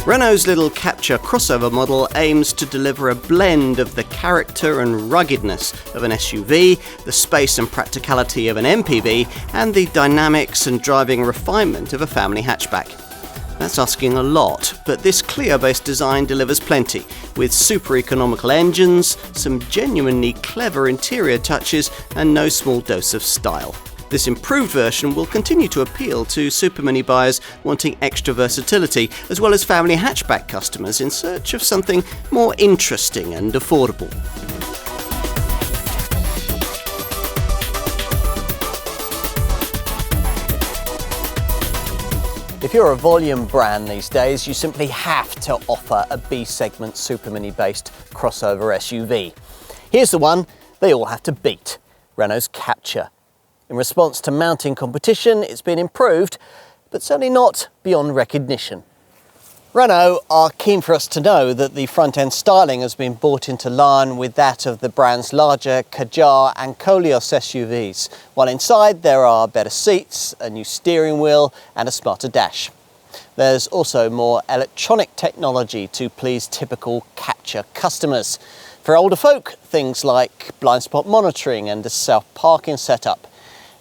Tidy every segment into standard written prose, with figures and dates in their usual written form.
Renault's little Captur crossover model aims to deliver a blend of the character and ruggedness of an SUV, the space and practicality of an MPV, and the dynamics and driving refinement of a family hatchback. That's asking a lot, but this Clio-based design delivers plenty, with super-economical engines, some genuinely clever interior touches, and no small dose of style. This improved version will continue to appeal to supermini buyers wanting extra versatility, as well as family hatchback customers in search of something more interesting and affordable. If you're a volume brand these days, you simply have to offer a B-segment supermini-based crossover SUV. Here's the one they all have to beat: Renault's Captur. In response to mounting competition, it's been improved, but certainly not beyond recognition. Renault are keen for us to know that the front-end styling has been brought into line with that of the brand's larger Captur and Koleos SUVs, while inside there are better seats, a new steering wheel and a smarter dash. There's also more electronic technology to please typical Captur customers. For older folk, things like blind spot monitoring and a self-parking setup.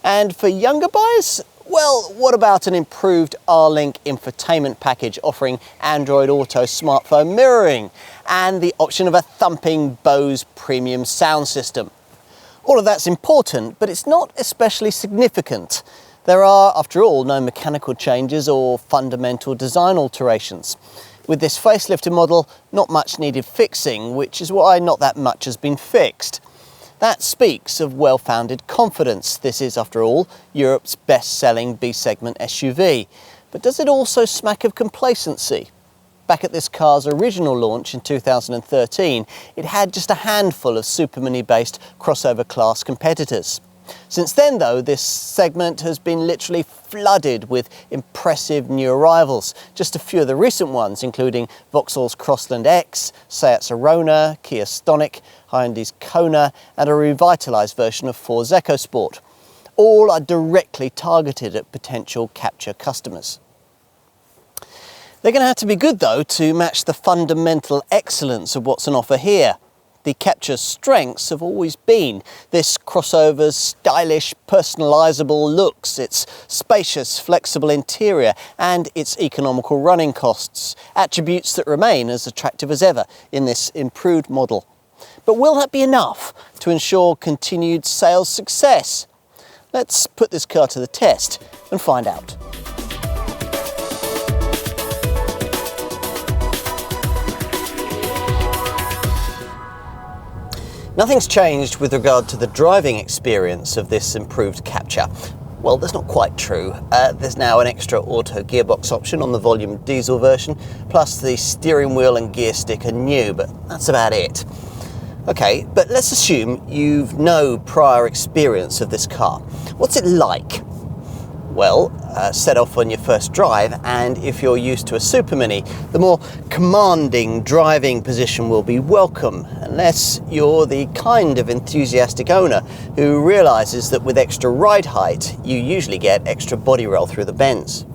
And for younger buyers, well, what about an improved R-Link infotainment package offering Android Auto smartphone mirroring and the option of a thumping Bose premium sound system? All of that's important, but it's not especially significant. There are, after all, no mechanical changes or fundamental design alterations. With this facelifted model, not much needed fixing, which is why not that much has been fixed. That speaks of well-founded confidence. This is, after all, Europe's best-selling B-segment SUV. But does it also smack of complacency? Back at this car's original launch in 2013, it had just a handful of supermini-based crossover class competitors. Since then, though, this segment has been literally flooded with impressive new arrivals. Just a few of the recent ones, including Vauxhall's Crossland X, Seat's Arona, Kia Stonic, Hyundai's Kona, and a revitalised version of Ford's EcoSport. All are directly targeted at potential Captur customers. They're going to have to be good, though, to match the fundamental excellence of what's on offer here. The Captur's strengths have always been this crossover's stylish, personalisable looks, its spacious, flexible interior, and its economical running costs, attributes that remain as attractive as ever in this improved model. But will that be enough to ensure continued sales success? Let's put this car to the test and find out. Nothing's changed with regard to the driving experience of this improved Captur. Well, that's not quite true. There's now an extra auto gearbox option on the volume diesel version, plus the steering wheel and gear stick are new, but that's about it. Okay, but let's assume you've no prior experience of this car. What's it like? Well, set off on your first drive, and if you're used to a supermini, the more commanding driving position will be welcome, unless you're the kind of enthusiastic owner who realises that with extra ride height, you usually get extra body roll through the bends.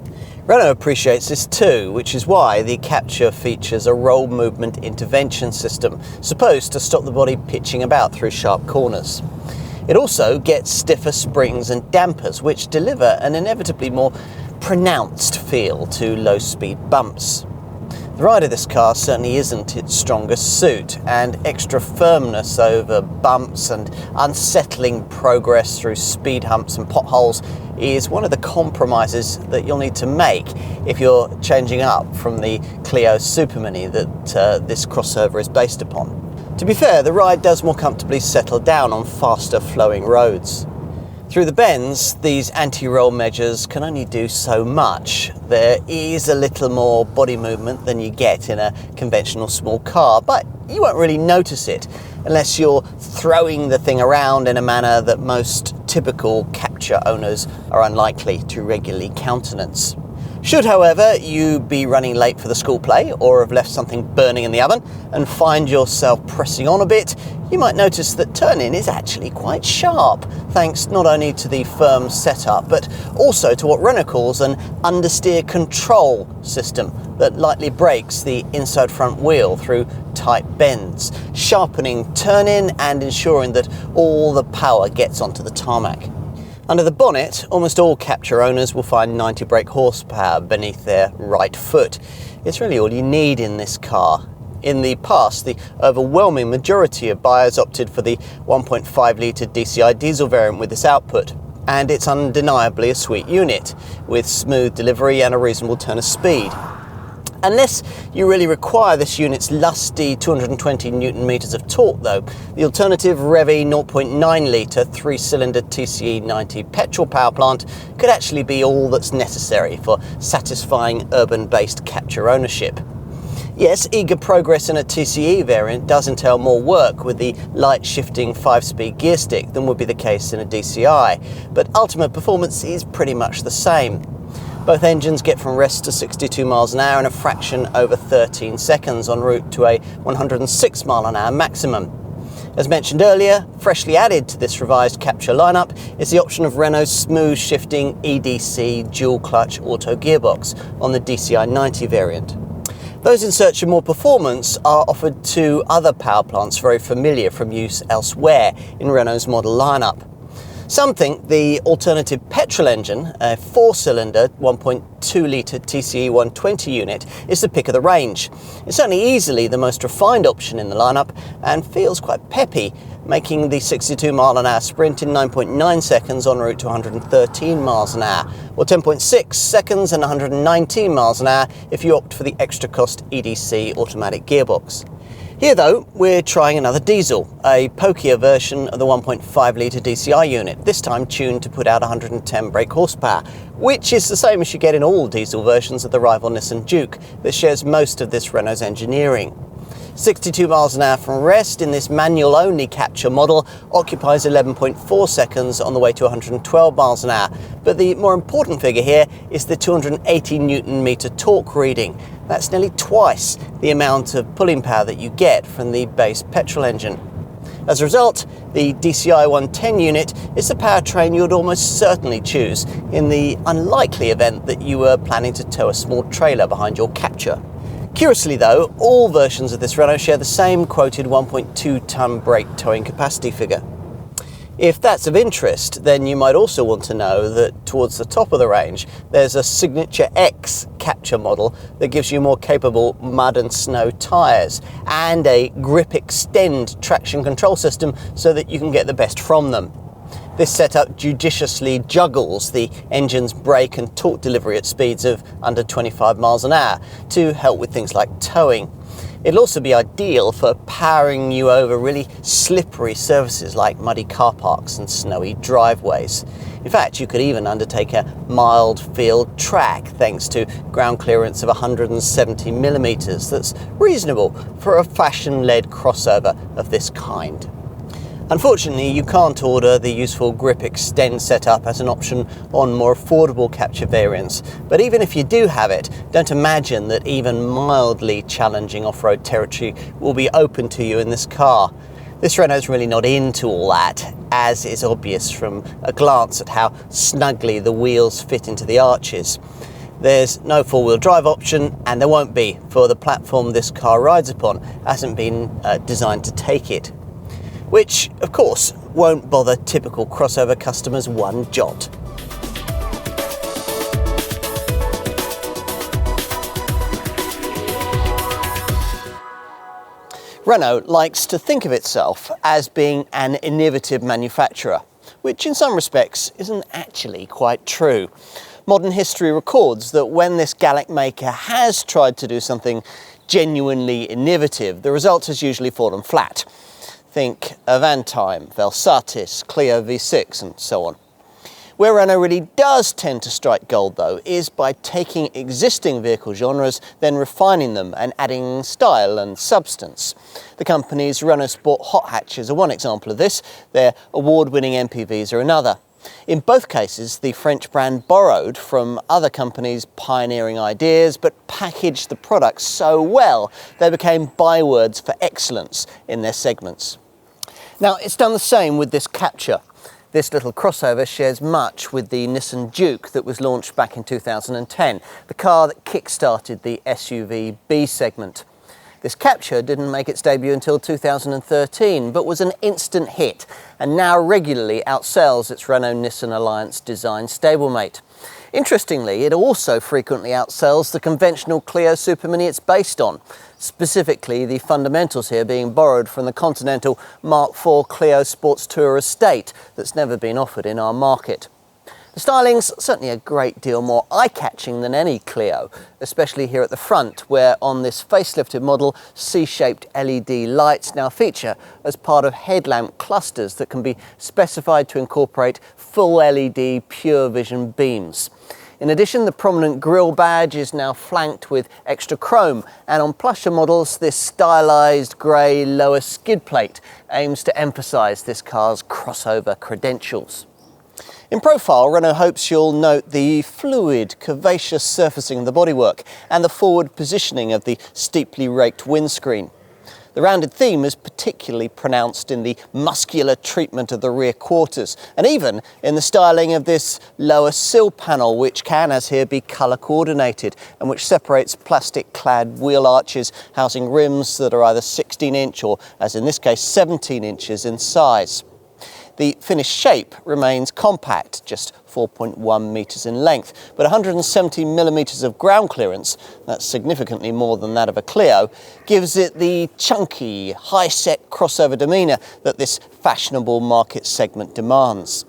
Renault appreciates this too, which is why the Captur features a roll movement intervention system, supposed to stop the body pitching about through sharp corners. It also gets stiffer springs and dampers, which deliver an inevitably more pronounced feel to low-speed bumps. The ride of this car certainly isn't its strongest suit, and extra firmness over bumps and unsettling progress through speed humps and potholes is one of the compromises that you'll need to make if you're changing up from the Clio Supermini that this crossover is based upon. To be fair, the ride does more comfortably settle down on faster flowing roads. Through the bends, these anti-roll measures can only do so much. There is a little more body movement than you get in a conventional small car, but you won't really notice it unless you're throwing the thing around in a manner that most typical Captur owners are unlikely to regularly countenance. Should, however, you be running late for the school play or have left something burning in the oven and find yourself pressing on a bit, you might notice that turn-in is actually quite sharp, thanks not only to the firm setup, but also to what Renault calls an understeer control system that lightly brakes the inside front wheel through tight bends, sharpening turn-in and ensuring that all the power gets onto the tarmac. Under the bonnet, almost all Captur owners will find 90 brake horsepower beneath their right foot. It's really all you need in this car. In the past, the overwhelming majority of buyers opted for the 1.5 litre DCI diesel variant with this output, and it's undeniably a sweet unit, with smooth delivery and a reasonable turn of speed. Unless you really require this unit's lusty 220 Newton meters of torque though, the alternative Revvy 0.9 litre 3-cylinder TCE 90 petrol power plant could actually be all that's necessary for satisfying urban-based Captur ownership. Yes, eager progress in a TCE variant does entail more work with the light shifting 5-speed gear stick than would be the case in a DCI, but ultimate performance is pretty much the same. Both engines get from rest to 62 miles an hour in a fraction over 13 seconds en route to a 106 mile an hour maximum. As mentioned earlier, freshly added to this revised Captur lineup is the option of Renault's smooth shifting EDC dual clutch auto gearbox on the DCI 90 variant. Those in search of more performance are offered two other power plants very familiar from use elsewhere in Renault's model lineup. Some think the alternative petrol engine, a 4-cylinder 1.2 litre TCE 120 unit, is the pick of the range. It's certainly easily the most refined option in the lineup and feels quite peppy, making the 62 mile an hour sprint in 9.9 seconds en route to 113 miles an hour, or 10.6 seconds and 119 miles an hour if you opt for the extra cost EDC automatic gearbox. Here though, we're trying another diesel, a pokier version of the 1.5 litre DCI unit, this time tuned to put out 110 brake horsepower, which is the same as you get in all diesel versions of the rival Nissan Juke that shares most of this Renault's engineering. 62 miles an hour from rest in this manual-only Captur model occupies 11.4 seconds on the way to 112 miles an hour, but the more important figure here is the 280 Newton meter torque reading. That's nearly twice the amount of pulling power that you get from the base petrol engine. As a result, the DCI 110 unit is the powertrain you would almost certainly choose in the unlikely event that you were planning to tow a small trailer behind your Captur. Curiously though, all versions of this Renault share the same quoted 1.2 tonne brake towing capacity figure. If that's of interest, then you might also want to know that towards the top of the range, there's a Signature X Captur model that gives you more capable mud and snow tyres and a grip extend traction control system so that you can get the best from them. This setup judiciously juggles the engine's brake and torque delivery at speeds of under 25 miles an hour to help with things like towing. It'll also be ideal for powering you over really slippery surfaces like muddy car parks and snowy driveways. In fact, you could even undertake a mild field track thanks to ground clearance of 170 millimeters. That's reasonable for a fashion-led crossover of this kind. Unfortunately, you can't order the useful grip extend setup as an option on more affordable Captur variants, but even if you do have it, don't imagine that even mildly challenging off-road territory will be open to you in this car. This Renault's really not into all that, as is obvious from a glance at how snugly the wheels fit into the arches. There's no four-wheel drive option, and there won't be, for the platform this car rides upon hasn't been designed to take it. Which, of course, won't bother typical crossover customers one jot. Renault likes to think of itself as being an innovative manufacturer, which in some respects isn't actually quite true. Modern history records that when this Gallic maker has tried to do something genuinely innovative, the result has usually fallen flat. Think Avantime, Versatis, Clio V6 and so on. Where Renault really does tend to strike gold though is by taking existing vehicle genres, then refining them and adding style and substance. The company's Renault Sport hot hatches are one example of this, their award-winning MPVs are another. In both cases, the French brand borrowed from other companies' pioneering ideas, but packaged the products so well they became bywords for excellence in their segments. Now, it's done the same with this Captur. This little crossover shares much with the Nissan Juke that was launched back in 2010, the car that kick-started the SUV B segment. This Captur didn't make its debut until 2013, but was an instant hit and now regularly outsells its Renault-Nissan Alliance design stablemate. Interestingly, it also frequently outsells the conventional Clio supermini it's based on, specifically the fundamentals here being borrowed from the Continental Mark IV Clio Sports Tourer estate that's never been offered in our market. The styling's certainly a great deal more eye-catching than any Clio, especially here at the front, where on this facelifted model, C-shaped LED lights now feature as part of headlamp clusters that can be specified to incorporate full LED pure vision beams. In addition, the prominent grille badge is now flanked with extra chrome, and on plusher models, this stylised grey lower skid plate aims to emphasise this car's crossover credentials. In profile, Renault hopes you'll note the fluid, curvaceous surfacing of the bodywork and the forward positioning of the steeply raked windscreen. The rounded theme is particularly pronounced in the muscular treatment of the rear quarters, and even in the styling of this lower sill panel, which can, as here, be colour coordinated and which separates plastic-clad wheel arches housing rims that are either 16-inch or, as in this case, 17 inches in size. The finished shape remains compact, just 4.1 metres in length, but 170 millimetres of ground clearance, that's significantly more than that of a Clio, gives it the chunky, high-set crossover demeanour that this fashionable market segment demands.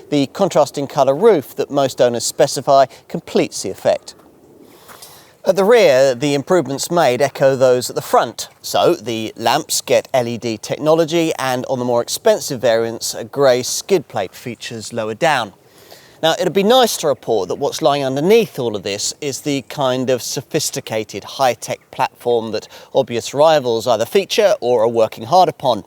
The contrasting colour roof that most owners specify completes the effect. At the rear, the improvements made echo those at the front. So the lamps get LED technology, and on the more expensive variants, a grey skid plate features lower down. Now, it'd be nice to report that what's lying underneath all of this is the kind of sophisticated high-tech platform that obvious rivals either feature or are working hard upon.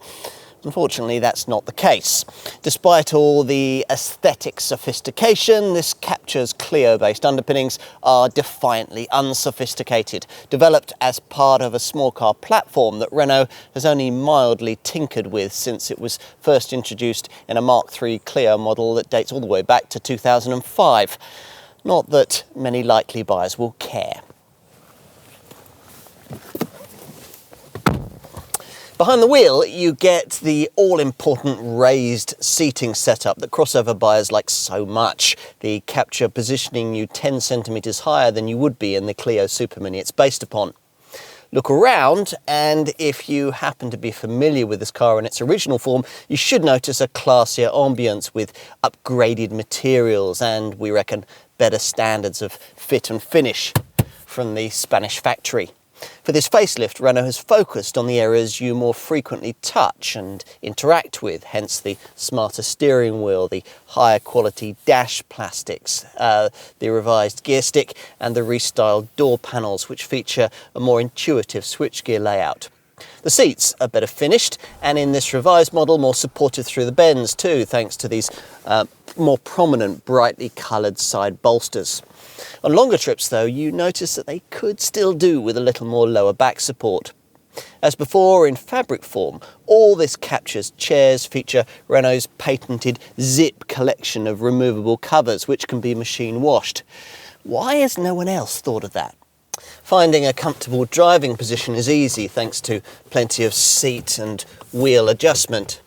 Unfortunately, that's not the case. Despite all the aesthetic sophistication, this Captur's Clio-based underpinnings are defiantly unsophisticated, developed as part of a small car platform that Renault has only mildly tinkered with since it was first introduced in a Mark III Clio model that dates all the way back to 2005. Not that many likely buyers will care. Behind the wheel, you get the all-important raised seating setup that crossover buyers like so much, the Captur positioning you 10 centimetres higher than you would be in the Clio supermini it's based upon. Look around, and if you happen to be familiar with this car in its original form, you should notice a classier ambience with upgraded materials and, we reckon, better standards of fit and finish from the Spanish factory. For this facelift, Renault has focused on the areas you more frequently touch and interact with, hence the smarter steering wheel, the higher quality dash plastics, the revised gear stick and the restyled door panels, which feature a more intuitive switchgear layout. The seats are better finished, and in this revised model more supported through the bends too, thanks to these more prominent brightly coloured side bolsters. On longer trips though, you notice that they could still do with a little more lower back support. As before, in fabric form, all this Captur's chairs feature Renault's patented Zip collection of removable covers which can be machine washed. Why has no one else thought of that? Finding a comfortable driving position is easy thanks to plenty of seat and wheel adjustment.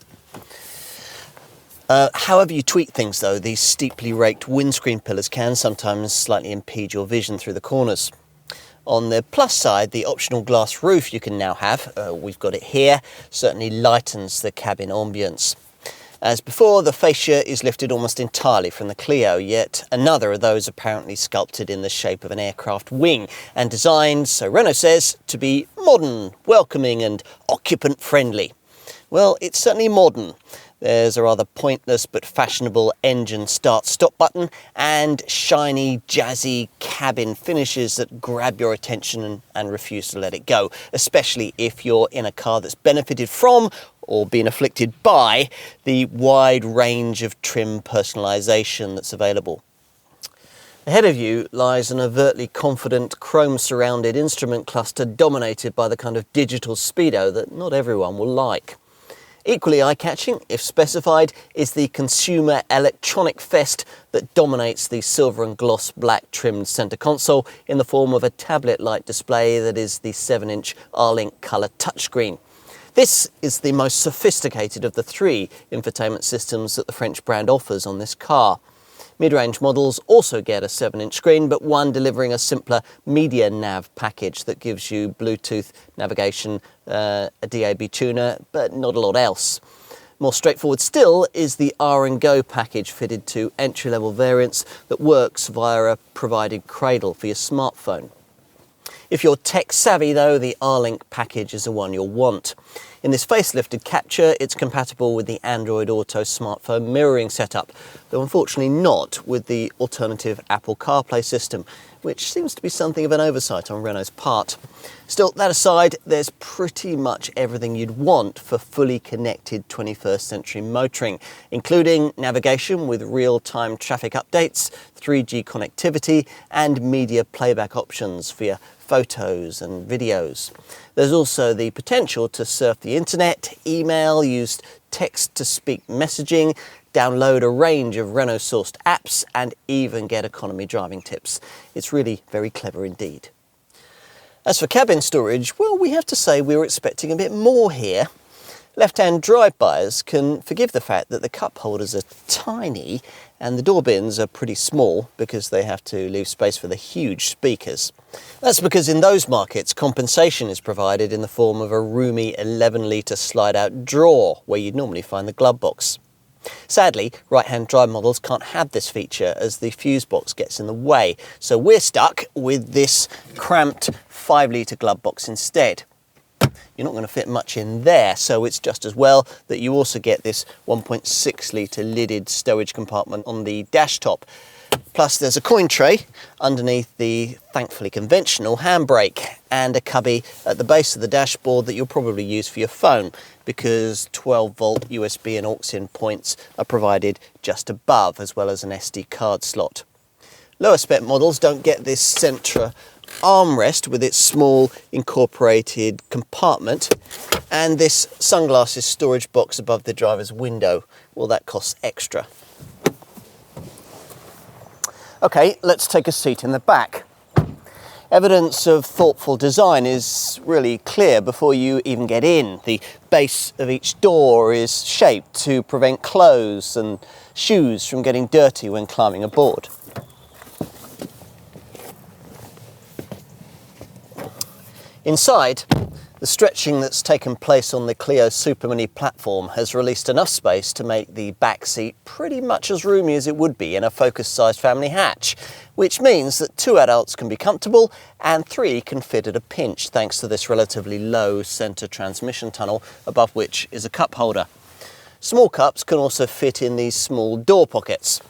However you tweak things though, these steeply raked windscreen pillars can sometimes slightly impede your vision through the corners. On the plus side, the optional glass roof you can now have, we've got it here, certainly lightens the cabin ambience. As before, the fascia is lifted almost entirely from the Clio, yet another of those apparently sculpted in the shape of an aircraft wing and designed, so Renault says, to be modern, welcoming and occupant friendly. Well, it's certainly modern. There's a rather pointless but fashionable engine start-stop button and shiny, jazzy cabin finishes that grab your attention and refuse to let it go, especially if you're in a car that's benefited from or been afflicted by the wide range of trim personalisation that's available. Ahead of you lies an overtly confident, chrome-surrounded instrument cluster dominated by the kind of digital speedo that not everyone will like. Equally eye-catching, if specified, is the consumer electronic fest that dominates the silver and gloss black trimmed centre console in the form of a tablet-like display that is the 7-inch R-Link colour touchscreen. This is the most sophisticated of the 3 infotainment systems that the French brand offers on this car. Mid-range models also get a 7-inch screen, but one delivering a simpler media nav package that gives you Bluetooth navigation, a DAB tuner, but not a lot else. More straightforward still is the R&Go package fitted to entry-level variants that works via a provided cradle for your smartphone. If you're tech savvy though, the R-Link package is the one you'll want. In this facelifted Captur, it's compatible with the Android Auto smartphone mirroring setup, though unfortunately not with the alternative Apple CarPlay system, which seems to be something of an oversight on Renault's part. Still, that aside, there's pretty much everything you'd want for fully connected 21st century motoring, including navigation with real-time traffic updates, 3G connectivity, and media playback options via photos and videos. There's also the potential to surf the internet, email, use text-to-speak messaging, download a range of Renault-sourced apps, and even get economy driving tips. It's really very clever indeed. As for cabin storage, well, we have to say we were expecting a bit more here. Left-hand drive-bys can forgive the fact that the cup holders are tiny and the door bins are pretty small because they have to leave space for the huge speakers. That's because in those markets, compensation is provided in the form of a roomy 11-litre slide-out drawer where you'd normally find the glove box. Sadly, right-hand drive models can't have this feature as the fuse box gets in the way, so we're stuck with this cramped 5-litre glove box instead. You're not going to fit much in there, so it's just as well that you also get this 1.6-litre lidded stowage compartment on the dash top. Plus there's a coin tray underneath the thankfully conventional handbrake and a cubby at the base of the dashboard that you'll probably use for your phone because 12-volt USB and aux-in ports are provided just above, as well as an SD card slot. Lower spec models don't get this centre armrest with its small incorporated compartment and this sunglasses storage box above the driver's window. Well, that costs extra. Okay, let's take a seat in the back. Evidence of thoughtful design is really clear before you even get in. The base of each door is shaped to prevent clothes and shoes from getting dirty when climbing aboard. Inside, the stretching that's taken place on the Clio supermini platform has released enough space to make the back seat pretty much as roomy as it would be in a Focus-sized family hatch, which means that 2 adults can be comfortable and 3 can fit at a pinch thanks to this relatively low centre transmission tunnel above which is a cup holder. Small cups can also fit in these small door pockets.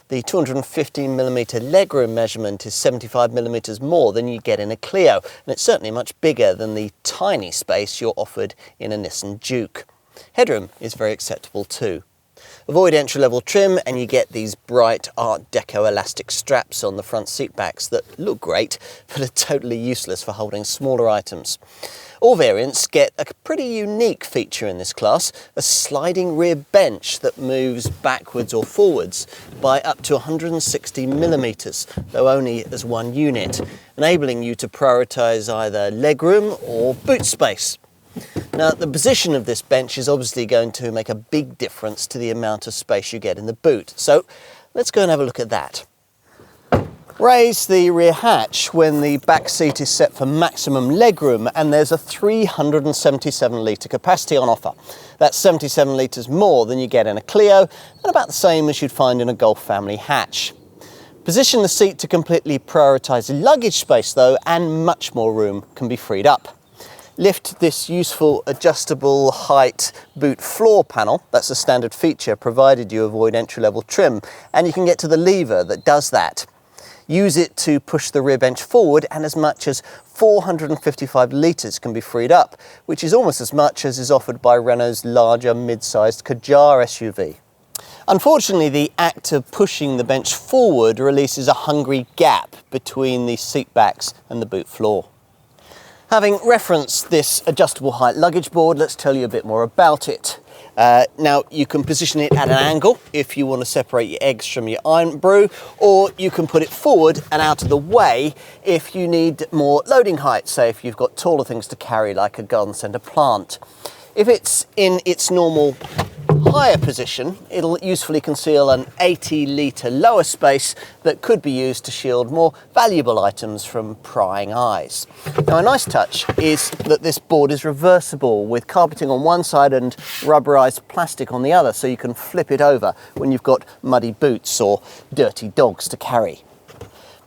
The 215mm legroom measurement is 75mm more than you get in a Clio, and it's certainly much bigger than the tiny space you're offered in a Nissan Juke. Headroom is very acceptable too. Avoid entry-level trim and you get these bright Art Deco elastic straps on the front seat backs that look great, but are totally useless for holding smaller items. All variants get a pretty unique feature in this class, a sliding rear bench that moves backwards or forwards by up to 160mm, though only as one unit, enabling you to prioritise either legroom or boot space. Now, the position of this bench is obviously going to make a big difference to the amount of space you get in the boot, so let's go and have a look at that. Raise the rear hatch when the back seat is set for maximum legroom and there's a 377-litre capacity on offer. That's 77 litres more than you get in a Clio and about the same as you'd find in a Golf family hatch. Position the seat to completely prioritise luggage space though, and much more room can be freed up. Lift this useful adjustable height boot floor panel, that's a standard feature provided you avoid entry-level trim, and you can get to the lever that does that. Use it to push the rear bench forward, and as much as 455 litres can be freed up, which is almost as much as is offered by Renault's larger mid-sized Captur SUV. Unfortunately, the act of pushing the bench forward releases a hungry gap between the seat backs and the boot floor. Having referenced this adjustable height luggage board, let's tell you a bit more about it. Now, you can position it at an angle if you want to separate your eggs from your iron brew, or you can put it forward and out of the way if you need more loading height, say if you've got taller things to carry like a garden centre plant. If it's in its normal higher position, it'll usefully conceal an 80-litre lower space that could be used to shield more valuable items from prying eyes. Now, a nice touch is that this board is reversible with carpeting on one side and rubberized plastic on the other, so you can flip it over when you've got muddy boots or dirty dogs to carry.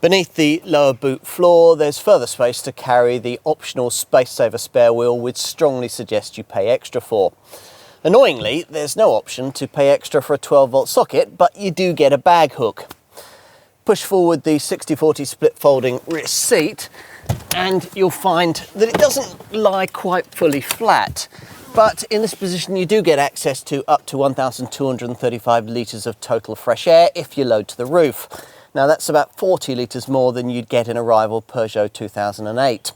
Beneath the lower boot floor, there's further space to carry the optional space saver spare wheel, which strongly suggests you pay extra for. Annoyingly, there's no option to pay extra for a 12-volt socket, but you do get a bag hook. Push forward the 60/40 split folding rear seat, and you'll find that it doesn't lie quite fully flat. But in this position, you do get access to up to 1,235 litres of total fresh air if you load to the roof. Now, that's about 40 litres more than you'd get in a rival Peugeot 2008.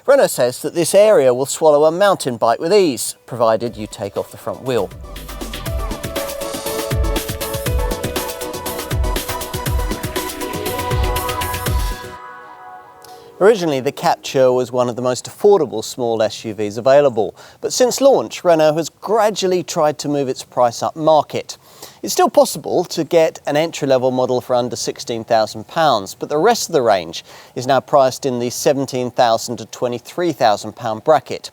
Renault says that this area will swallow a mountain bike with ease, provided you take off the front wheel. Originally, the Captur was one of the most affordable small SUVs available, but since launch, Renault has gradually tried to move its price up market. It's still possible to get an entry-level model for under £16,000, but the rest of the range is now priced in the £17,000 to £23,000 bracket.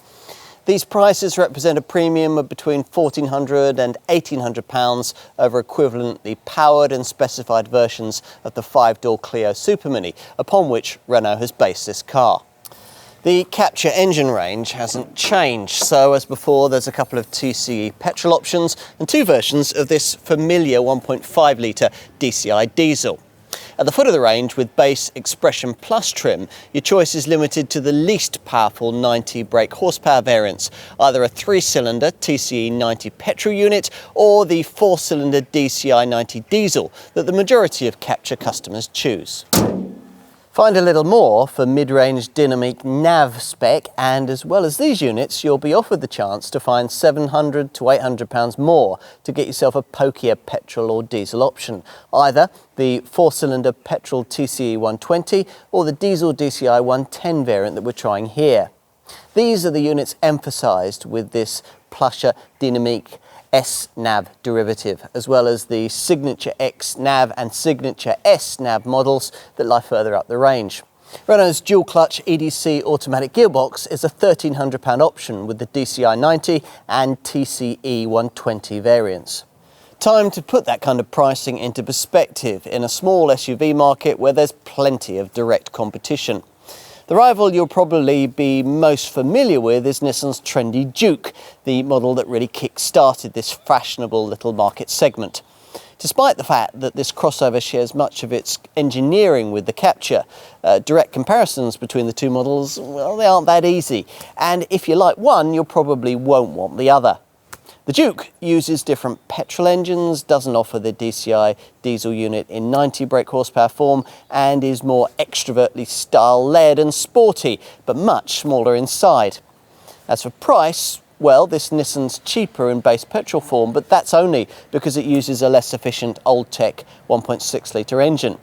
These prices represent a premium of between £1,400 and £1,800 over equivalently powered and specified versions of the 5-door Clio Supermini, upon which Renault has based this car. The Captur engine range hasn't changed, so as before there's a couple of TCE petrol options and two versions of this familiar 1.5 litre DCI diesel. At the foot of the range with base Expression Plus trim, your choice is limited to the least powerful 90 brake horsepower variants, either a 3-cylinder TCE 90 petrol unit or the 4-cylinder DCI 90 diesel that the majority of Captur customers choose. Find a little more for mid-range dynamic nav spec, and as well as these units, you'll be offered the chance to find £700 to £800 more to get yourself a pokier petrol or diesel option, either the 4-cylinder petrol TCE 120 or the diesel DCI 110 variant that we're trying here. These are the units emphasised with this plusher dynamic S-Nav derivative, as well as the Signature X-Nav and Signature S-Nav models that lie further up the range. Renault's dual-clutch EDC automatic gearbox is a £1,300 option with the DCI 90 and TCE 120 variants. Time to put that kind of pricing into perspective in a small SUV market where there's plenty of direct competition. The rival you'll probably be most familiar with is Nissan's trendy Juke, the model that really kick-started this fashionable little market segment. Despite the fact that this crossover shares much of its engineering with the Captur, direct comparisons between the two models, well, they aren't that easy. And if you like one, you probably won't want the other. The Juke uses different petrol engines, doesn't offer the DCI diesel unit in 90 brake horsepower form, and is more extrovertly style-led and sporty, but much smaller inside. As for price, well, this Nissan's cheaper in base petrol form, but that's only because it uses a less efficient old-tech 1.6 litre engine.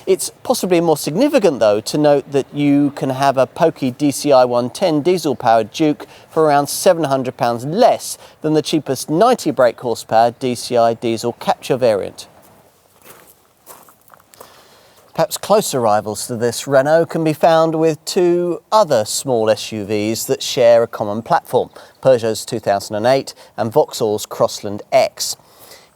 It's possibly more significant, though, to note that you can have a pokey DCI 110 diesel-powered Juke for around £700 less than the cheapest 90 brake horsepower DCI diesel Captur variant. Perhaps closer rivals to this Renault can be found with two other small SUVs that share a common platform, Peugeot's 2008 and Vauxhall's Crossland X.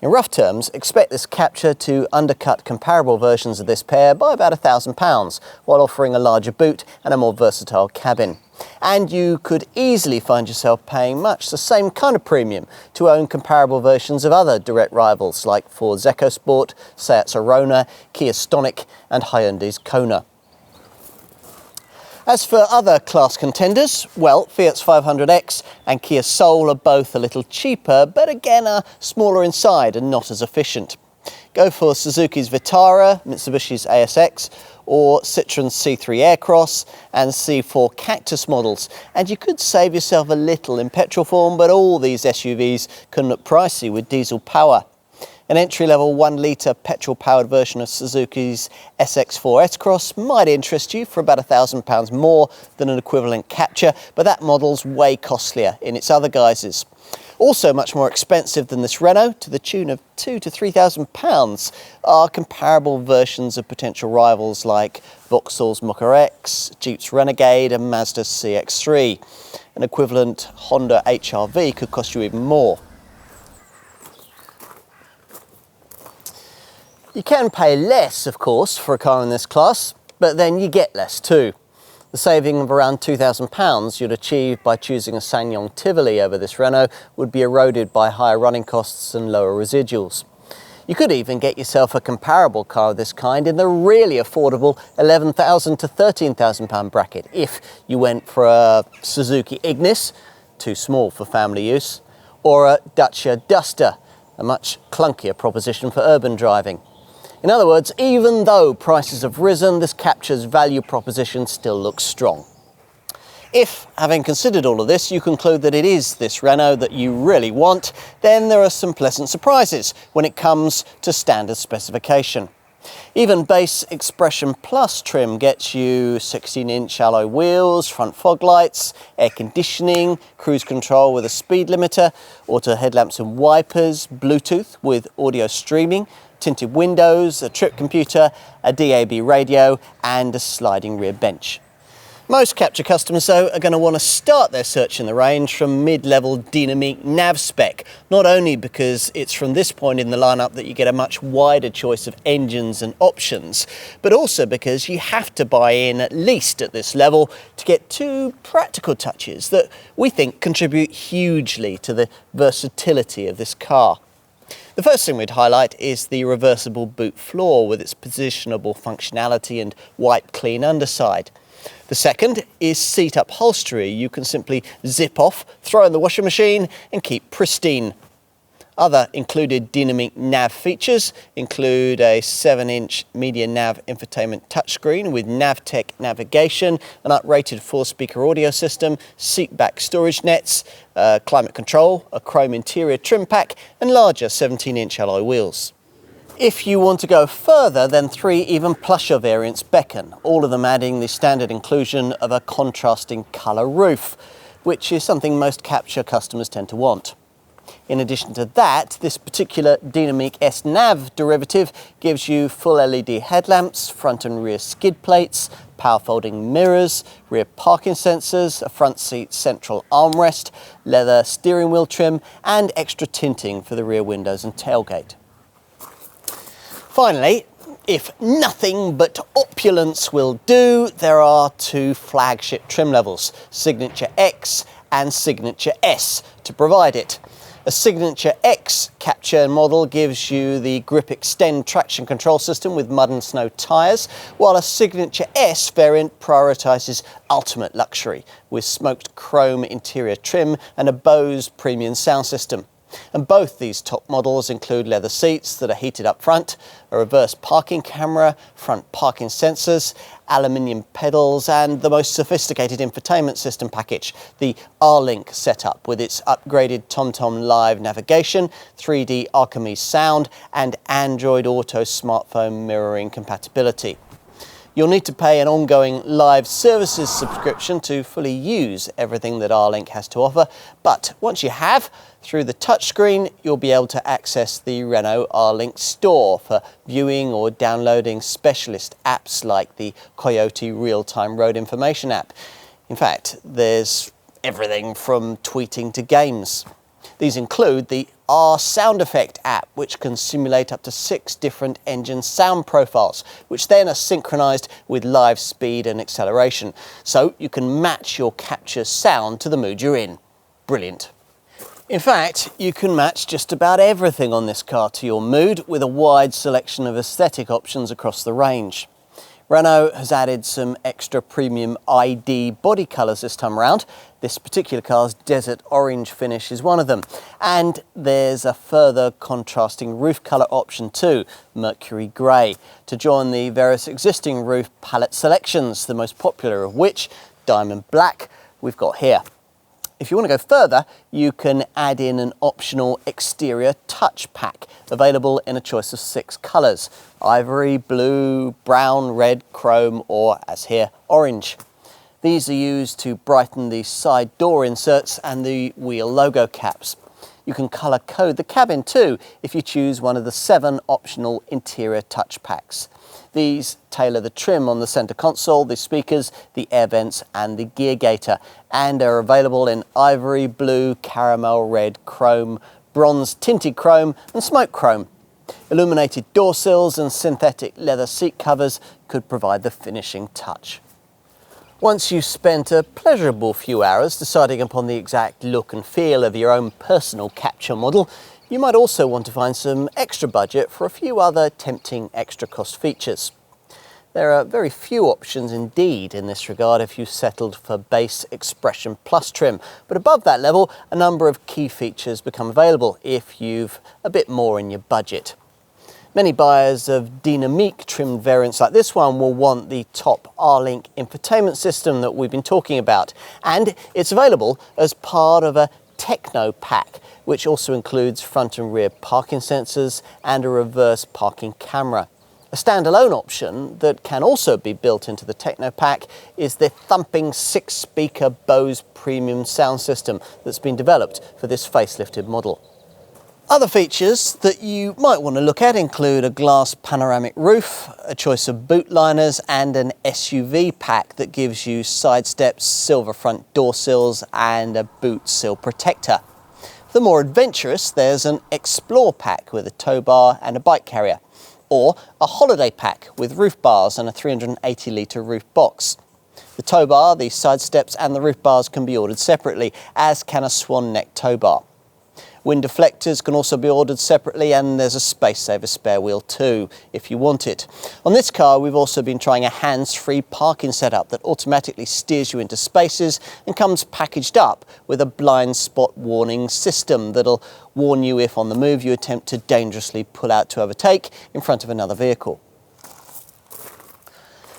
In rough terms, expect this Captur to undercut comparable versions of this pair by about £1,000, while offering a larger boot and a more versatile cabin. And you could easily find yourself paying much the same kind of premium to own comparable versions of other direct rivals like Ford's EcoSport, Seat's Arona, Kia Stonic and Hyundai's Kona. As for other class contenders, well, Fiat's 500X and Kia Soul are both a little cheaper, but again are smaller inside and not as efficient. Go for Suzuki's Vitara, Mitsubishi's ASX, or Citroen's C3 Aircross and C4 Cactus models, and you could save yourself a little in petrol form, but all these SUVs can look pricey with diesel power. An entry-level 1-litre petrol-powered version of Suzuki's SX4 S-Cross might interest you for about £1,000 more than an equivalent Captur, but that model's way costlier in its other guises. Also much more expensive than this Renault, to the tune of £2,000 to £3,000, are comparable versions of potential rivals like Vauxhall's Mokka-X, Jeep's Renegade and Mazda's CX-3. An equivalent Honda HR-V could cost you even more. You can pay less, of course, for a car in this class, but then you get less too. The saving of around £2,000 you'd achieve by choosing a SsangYong Tivoli over this Renault would be eroded by higher running costs and lower residuals. You could even get yourself a comparable car of this kind in the really affordable £11,000 to £13,000 bracket if you went for a Suzuki Ignis, too small for family use, or a Dacia Duster, a much clunkier proposition for urban driving. In other words, even though prices have risen, this Captur's value proposition still looks strong. If, having considered all of this, you conclude that it is this Renault that you really want, then there are some pleasant surprises when it comes to standard specification. Even base Expression Plus trim gets you 16-inch alloy wheels, front fog lights, air conditioning, cruise control with a speed limiter, auto headlamps and wipers, Bluetooth with audio streaming, tinted windows, a trip computer, a DAB radio and a sliding rear bench. Most Captur customers, though, are going to want to start their search in the range from mid-level dynamic nav spec, not only because it's from this point in the lineup that you get a much wider choice of engines and options, but also because you have to buy in at least at this level to get two practical touches that we think contribute hugely to the versatility of this car. The first thing we'd highlight is the reversible boot floor with its positionable functionality and wipe clean underside. The second is seat upholstery. You can simply zip off, throw in the washing machine and keep pristine. Other included dynamic nav features include a 7-inch media nav infotainment touchscreen with NavTech navigation, an uprated 4-speaker audio system, seat back storage nets, climate control, a chrome interior trim pack and larger 17-inch alloy wheels. If you want to go further, then 3 even plusher variants beckon, all of them adding the standard inclusion of a contrasting colour roof, which is something most Captur customers tend to want. In addition to that, this particular Dynamic S-Nav derivative gives you full LED headlamps, front and rear skid plates, power folding mirrors, rear parking sensors, a front seat central armrest, leather steering wheel trim and extra tinting for the rear windows and tailgate. Finally, if nothing but opulence will do, there are 2 flagship trim levels, Signature X and Signature S, to provide it. A Signature X Captur model gives you the Grip Extend traction control system with mud and snow tyres, while a Signature S variant prioritises ultimate luxury with smoked chrome interior trim and a Bose premium sound system. And both these top models include leather seats that are heated up front, a reverse parking camera, front parking sensors, aluminium pedals and the most sophisticated infotainment system package, the R-Link setup with its upgraded TomTom Live navigation, 3D Archimedes sound and Android Auto smartphone mirroring compatibility. You'll need to pay an ongoing live services subscription to fully use everything that R-Link has to offer, but once you have, through the touchscreen, you'll be able to access the Renault R-Link store for viewing or downloading specialist apps like the Coyote Real-Time Road Information app. In fact, there's everything from tweeting to games. These include the R sound effect app, which can simulate up to 6 different engine sound profiles, which then are synchronized with live speed and acceleration. So you can match your Captur sound to the mood you're in. Brilliant. In fact, you can match just about everything on this car to your mood with a wide selection of aesthetic options across the range. Renault has added some extra premium ID body colours this time around. This particular car's desert orange finish is one of them. And there's a further contrasting roof colour option too, Mercury Grey, to join the various existing roof palette selections, the most popular of which, Diamond Black, we've got here. If you want to go further, you can add in an optional exterior touch pack, available in a choice of 6 colours: ivory, blue, brown, red, chrome, or, as here, orange. These are used to brighten the side door inserts and the wheel logo caps. You can colour code the cabin too, if you choose one of the 7 optional interior touch packs. These tailor the trim on the centre console, the speakers, the air vents and the gear gaiter, and are available in ivory, blue, caramel, red, chrome, bronze tinted chrome and smoke chrome. Illuminated door sills and synthetic leather seat covers could provide the finishing touch. Once you've spent a pleasurable few hours deciding upon the exact look and feel of your own personal Captur model, you might also want to find some extra budget for a few other tempting extra cost features. There are very few options indeed in this regard if you've settled for base Expression Plus trim, but above that level a number of key features become available if you've a bit more in your budget. Many buyers of dynamique trimmed variants like this one will want the top R-Link infotainment system that we've been talking about, and it's available as part of a Techno pack, which also includes front and rear parking sensors and a reverse parking camera. A standalone option that can also be built into the Techno pack is the thumping 6-speaker Bose premium sound system that's been developed for this facelifted model. Other features that you might want to look at include a glass panoramic roof, a choice of boot liners and an SUV pack that gives you side steps, silver front door sills and a boot sill protector. For the more adventurous, there's an Explore pack with a tow bar and a bike carrier, or a holiday pack with roof bars and a 380 litre roof box. The tow bar, the side steps and the roof bars can be ordered separately, as can a swan neck tow bar. Wind deflectors can also be ordered separately, and there's a space saver spare wheel too, if you want it. On this car, we've also been trying a hands-free parking setup that automatically steers you into spaces and comes packaged up with a blind spot warning system that'll warn you if on the move you attempt to dangerously pull out to overtake in front of another vehicle.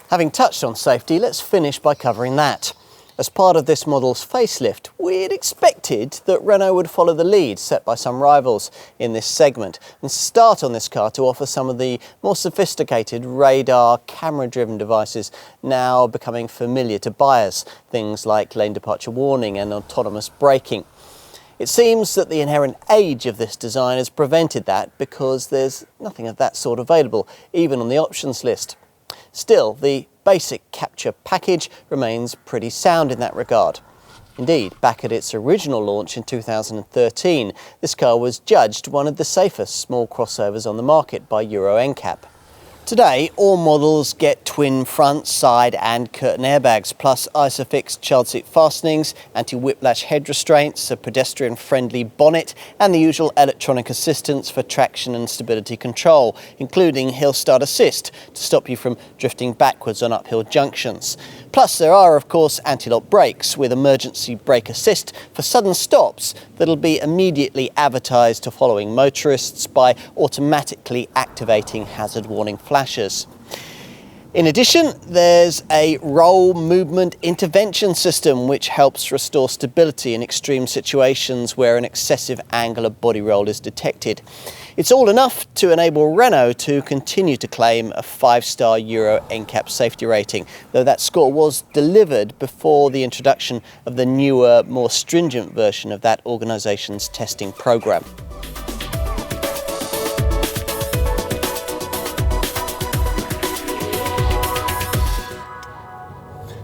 Having touched on safety, let's finish by covering that. As part of this model's facelift, we'd expected that Renault would follow the lead set by some rivals in this segment and start on this car to offer some of the more sophisticated radar camera-driven devices now becoming familiar to buyers, things like lane departure warning and autonomous braking. It seems that the inherent age of this design has prevented that, because there's nothing of that sort available, even on the options list. Still, the basic Captur package remains pretty sound in that regard. Indeed, back at its original launch in 2013, this car was judged one of the safest small crossovers on the market by Euro NCAP. Today, all models get twin front, side and curtain airbags, plus ISOFIX child seat fastenings, anti-whiplash head restraints, a pedestrian-friendly bonnet and the usual electronic assistance for traction and stability control, including hill start assist to stop you from drifting backwards on uphill junctions. Plus there are, of course, anti-lock brakes with emergency brake assist for sudden stops that'll be immediately advertised to following motorists by automatically activating hazard warning flashes. In addition, there's a roll movement intervention system which helps restore stability in extreme situations where an excessive angular body roll is detected. It's all enough to enable Renault to continue to claim a 5-star Euro NCAP safety rating, though that score was delivered before the introduction of the newer, more stringent version of that organisation's testing programme.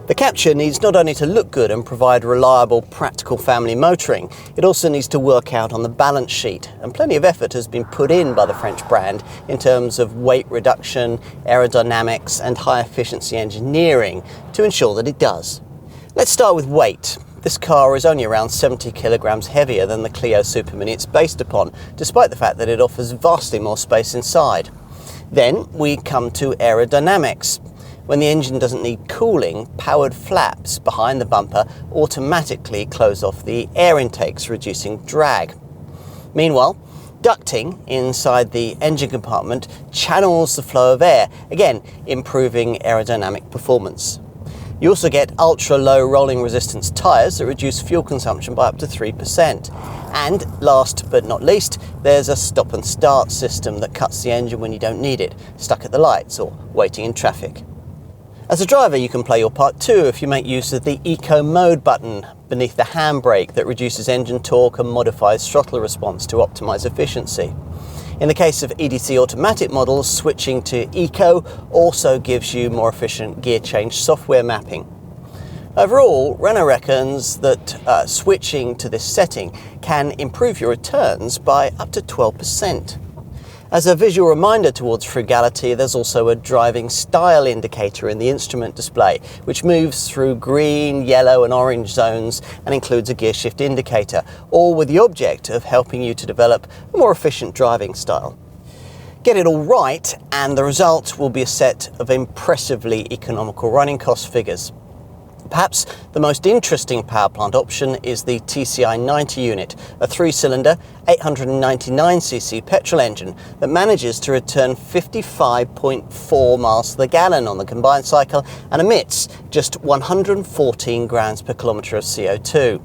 The The Captur needs not only to look good and provide reliable, practical family motoring, it also needs to work out on the balance sheet, and plenty of effort has been put in by the French brand in terms of weight reduction, aerodynamics and high efficiency engineering to ensure that it does. Let's start with weight. This car is only around 70 kilograms heavier than the Clio Supermini it's based upon, despite the fact that it offers vastly more space inside. Then we come to aerodynamics. When the engine doesn't need cooling, powered flaps behind the bumper automatically close off the air intakes, reducing drag. Meanwhile, ducting inside the engine compartment channels the flow of air, again improving aerodynamic performance. You also get ultra-low rolling resistance tyres that reduce fuel consumption by up to 3%. And last but not least, there's a stop and start system that cuts the engine when you don't need it, stuck at the lights or waiting in traffic. As a driver, you can play your part too if you make use of the Eco Mode button beneath the handbrake that reduces engine torque and modifies throttle response to optimize efficiency. In the case of EDC automatic models, switching to Eco also gives you more efficient gear change software mapping. Overall, Renault reckons that switching to this setting can improve your returns by up to 12%. As a visual reminder towards frugality, there's also a driving style indicator in the instrument display, which moves through green, yellow and orange zones and includes a gear shift indicator, all with the object of helping you to develop a more efficient driving style. Get it all right and the result will be a set of impressively economical running cost figures. Perhaps the most interesting power plant option is the TCI 90 unit, a 3-cylinder 899cc petrol engine that manages to return 55.4 miles to the gallon on the combined cycle and emits just 114 grams per kilometre of CO2.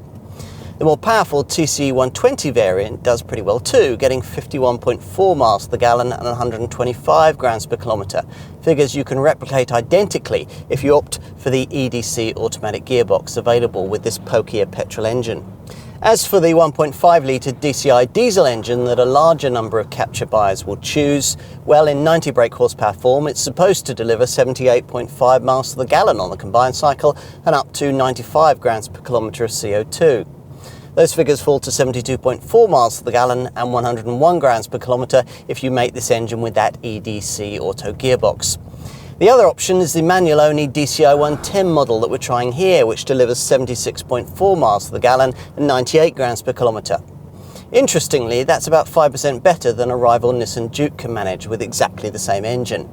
The more powerful TCE 120 variant does pretty well too, getting 51.4 miles to the gallon and 125 grams per kilometre. Figures you can replicate identically if you opt for the EDC automatic gearbox available with this pokier petrol engine. As for the 1.5 litre DCI diesel engine that a larger number of Captur buyers will choose, well, in 90 brake horsepower form it's supposed to deliver 78.5 miles to the gallon on the combined cycle and up to 95 grams per kilometre of CO2. Those figures fall to 72.4 miles to the gallon and 101 grams per kilometre if you make this engine with that EDC auto gearbox. The other option is the manual-only DCI 110 model that we're trying here, which delivers 76.4 miles to the gallon and 98 grams per kilometre. Interestingly, that's about 5% better than a rival Nissan Juke can manage with exactly the same engine.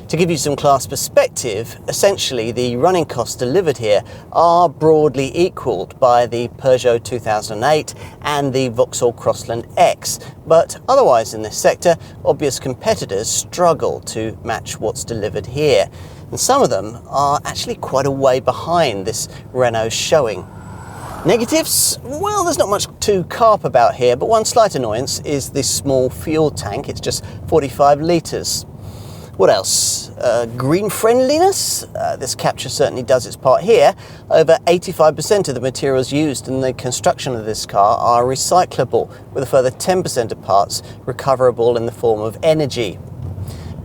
To give you some class perspective, essentially the running costs delivered here are broadly equalled by the Peugeot 2008 and the Vauxhall Crossland X, but otherwise in this sector, obvious competitors struggle to match what's delivered here, and some of them are actually quite a way behind this Renault showing. Negatives? Well, there's not much to carp about here, but one slight annoyance is the small fuel tank. It's just 45 litres. What else? Green friendliness? This Captur certainly does its part here. Over 85% of the materials used in the construction of this car are recyclable, with a further 10% of parts recoverable in the form of energy.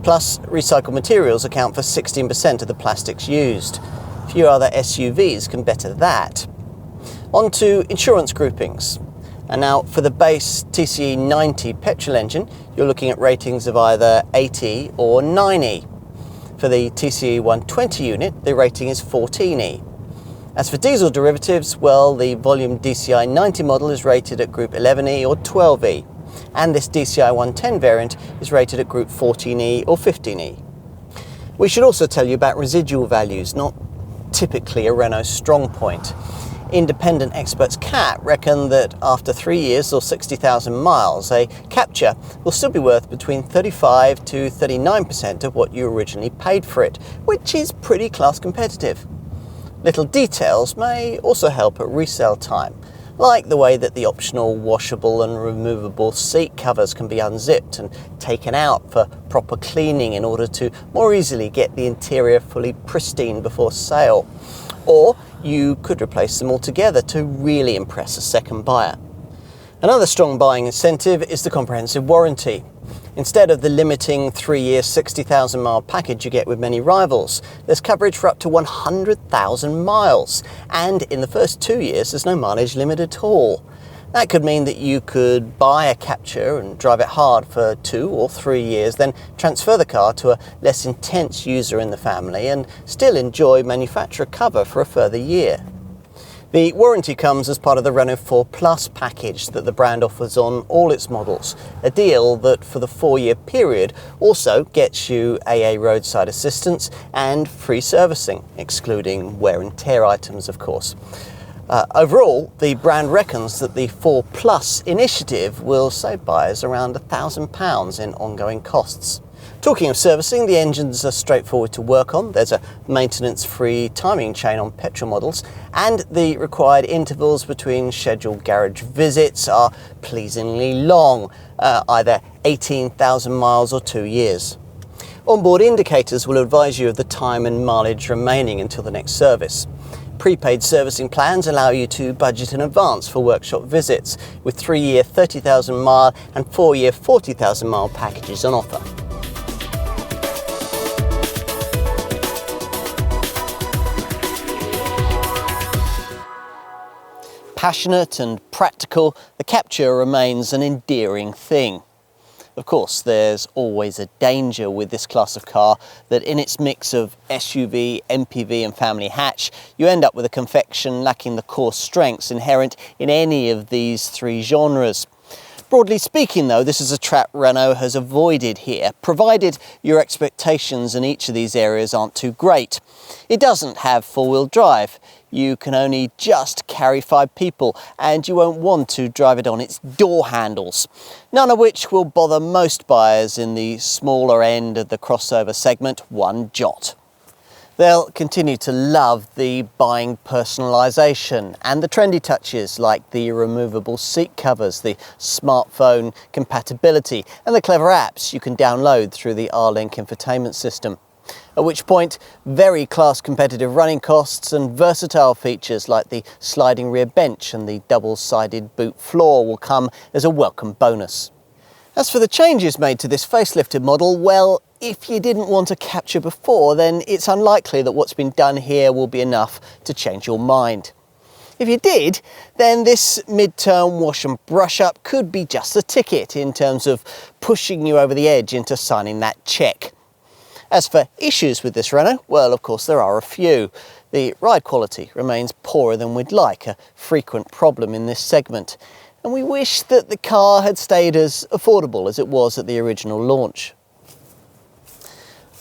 Plus, recycled materials account for 16% of the plastics used. Few other SUVs can better that. On to insurance groupings. And now for the base TCE 90 petrol engine, you're looking at ratings of either 8E or 9E. For the TCE 120 unit, the rating is 14E. As for diesel derivatives, well, the volume DCI 90 model is rated at group 11E or 12E. And this DCI 110 variant is rated at group 14E or 15E. We should also tell you about residual values, not typically a Renault strong point. Independent experts CAT reckon that after 3 years or 60,000 miles, a Captur will still be worth between 35 to 39% of what you originally paid for it, which is pretty class competitive. Little details may also help at resale time, like the way that the optional washable and removable seat covers can be unzipped and taken out for proper cleaning in order to more easily get the interior fully pristine before sale. Or you could replace them altogether to really impress a second buyer. Another strong buying incentive is the comprehensive warranty. Instead of the limiting 3-year 60,000 mile package you get with many rivals, there's coverage for up to 100,000 miles. And in the first 2 years, there's no mileage limit at all. That could mean that you could buy a Captur and drive it hard for 2 or 3 years, then transfer the car to a less intense user in the family and still enjoy manufacturer cover for a further year. The warranty comes as part of the Renault 4 Plus package that the brand offers on all its models, a deal that for the 4-year period also gets you AA roadside assistance and free servicing, excluding wear and tear items of course. Overall, the brand reckons that the 4 Plus initiative will save buyers around £1,000 in ongoing costs. Talking of servicing, the engines are straightforward to work on. There's a maintenance-free timing chain on petrol models, and the required intervals between scheduled garage visits are pleasingly long, either 18,000 miles or 2 years. Onboard indicators will advise you of the time and mileage remaining until the next service. Prepaid servicing plans allow you to budget in advance for workshop visits, with 3-year 30,000 mile and 4-year 40,000 mile packages on offer. Passionate and practical, the Captur remains an endearing thing. Of course, there's always a danger with this class of car that in its mix of SUV, MPV and family hatch, you end up with a confection lacking the core strengths inherent in any of these 3 genres. Broadly speaking though, this is a trap Renault has avoided here, provided your expectations in each of these areas aren't too great. It doesn't have 4-wheel drive. You can only just carry 5 people and you won't want to drive it on its door handles, none of which will bother most buyers in the smaller end of the crossover segment one jot. They'll continue to love the buying personalisation and the trendy touches like the removable seat covers, the smartphone compatibility and the clever apps you can download through the R-Link infotainment system. At which point, very class competitive running costs and versatile features like the sliding rear bench and the double-sided boot floor will come as a welcome bonus. As for the changes made to this facelifted model, well, if you didn't want a Captur before, then it's unlikely that what's been done here will be enough to change your mind. If you did, then this mid-term wash and brush up could be just the ticket in terms of pushing you over the edge into signing that cheque. As for issues with this Renault, well, of course there are a few. The ride quality remains poorer than we'd like, a frequent problem in this segment. And we wish that the car had stayed as affordable as it was at the original launch.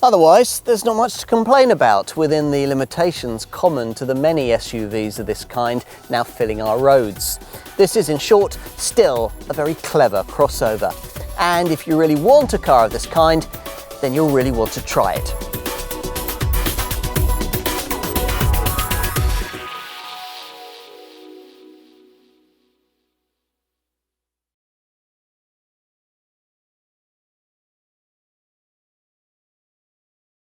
Otherwise, there's not much to complain about within the limitations common to the many SUVs of this kind now filling our roads. This is, in short, still a very clever crossover. And if you really want a car of this kind, then you'll really want to try it.